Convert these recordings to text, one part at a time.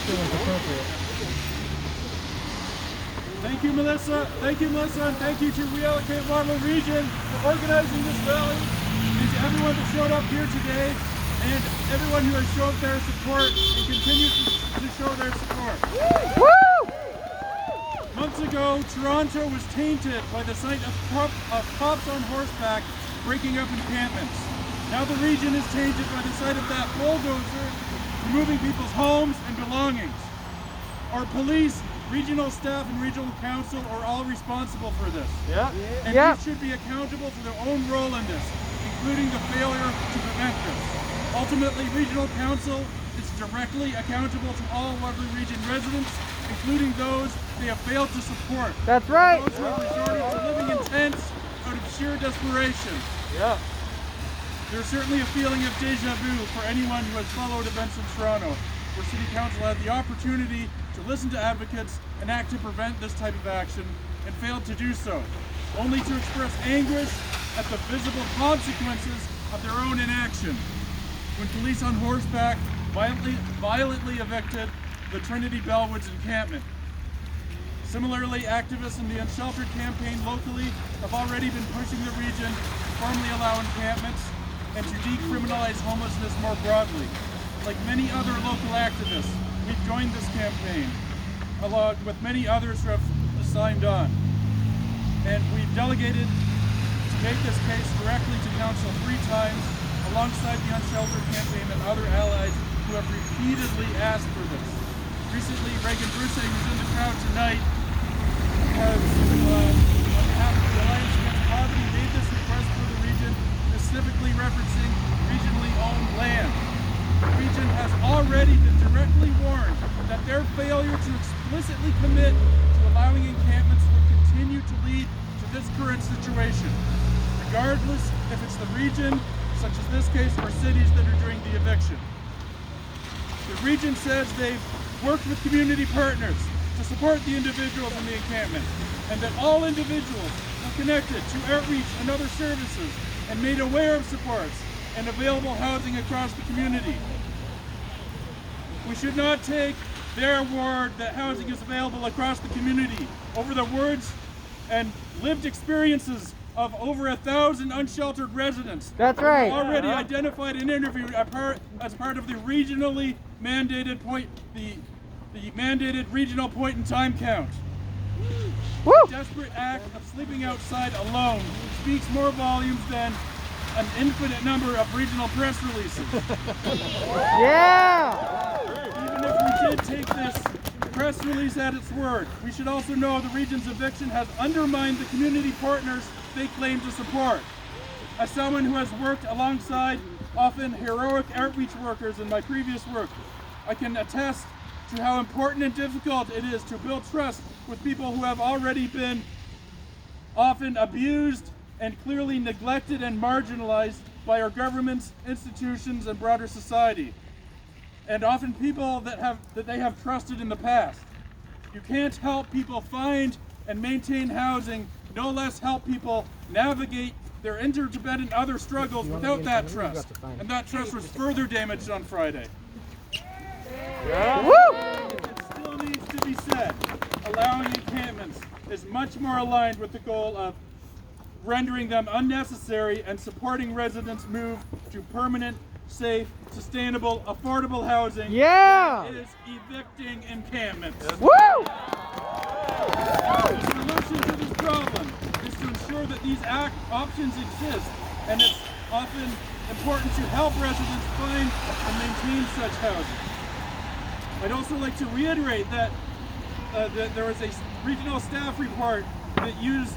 feels appropriate. Thank you, Melissa. Thank you, Melissa, and thank you to Reallocate Waterloo Region for organizing this rally, and to everyone that showed up here today, and everyone who has shown their support and continues to show their support. Woo! Months ago, Toronto was tainted by the sight of cops on horseback breaking up encampments. Now the region is tainted by the sight of that bulldozer removing people's homes and belongings. Our police, regional staff, and regional council are all responsible for this. And these should be accountable for their own role in this, including the failure to prevent this. Ultimately, regional council is directly accountable to all Waterloo Region residents, including those they have failed to support. That's right. Those who have resorted to living in tents out of sheer desperation. There's certainly a feeling of deja vu for anyone who has followed events in Toronto, where City Council had the opportunity to listen to advocates and act to prevent this type of action, and failed to do so, only to express anguish at the visible consequences of their own inaction. When police on horseback violently evicted the Trinity Bellwoods encampment. Similarly, activists in the Unsheltered campaign locally have already been pushing the region to formally allow encampments and to decriminalize homelessness more broadly. Like many other local activists, we've joined this campaign, along with many others who have signed on. And we've delegated to make this case directly to Council 3 times, alongside the Unsheltered campaign and other allies who have repeatedly asked for this. Recently, Reagan Bruce, who's in the crowd tonight, has, on behalf of the Alliance Against Poverty, made this request for the region, specifically referencing regionally owned land. The region has already been directly warned that their failure to explicitly commit to allowing encampments would continue to lead to this current situation, regardless if it's the region, such as this case, or cities that are doing the eviction. The region says they've worked with community partners to support the individuals in the encampment, and that all individuals are connected to outreach and other services and made aware of supports and available housing across the community. We should not take their word that housing is available across the community over the words and lived experiences of over 1,000 unsheltered residents. That's right. Already identified and interviewed as part of the regionally mandated the mandated regional point in time count. Woo! The desperate act of sleeping outside alone speaks more volumes than an infinite number of regional press releases. Yeah! Even if we did take this press release at its word, we should also know the region's eviction has undermined the community partners they claim to support. As someone who has worked alongside often heroic outreach workers in my previous work, I can attest to how important and difficult it is to build trust with people who have already been often abused and clearly neglected and marginalized by our governments, institutions, and broader society, and often people that they have trusted in the past. You can't help people find and maintain housing, no less help people navigate their interdependent other struggles without that trust. And that trust was further damaged on Friday. Woo! It still needs to be said, allowing encampments is much more aligned with the goal of rendering them unnecessary and supporting residents' move to permanent, safe, sustainable, affordable housing. Yeah! It is evicting encampments. Woo! The solution to this problem is to ensure that these options exist, and it's often important to help residents find and maintain such housing. I'd also like to reiterate that there was a regional staff report that used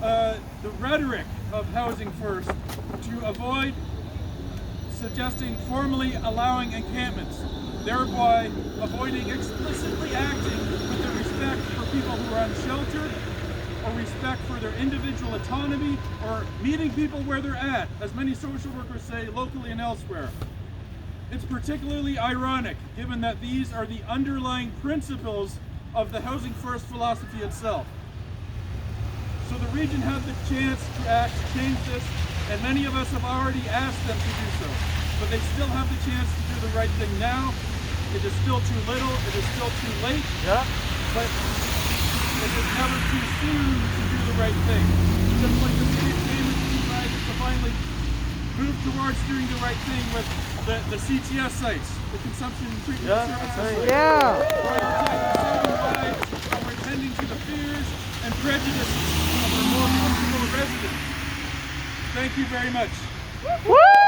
the rhetoric of housing first to avoid suggesting formally allowing encampments, thereby avoiding explicitly acting with the respect for people who are unsheltered, or respect for their individual autonomy, or meeting people where they're at, as many social workers say locally and elsewhere. It's particularly ironic, given that these are the underlying principles of the Housing First philosophy itself. So the region had the chance to act to change this, and many of us have already asked them to do so. But they still have the chance to do the right thing now, It is still too little, it is still too late, Yeah. but it is never too soon to do the right thing. Just like the city of Cambridge decided to finally move towards doing the right thing with the CTS sites, the consumption and treatment services sites. Yeah. Saving lives, and we're tending to the fears and prejudices of our more comfortable residents. Thank you very much. Woo!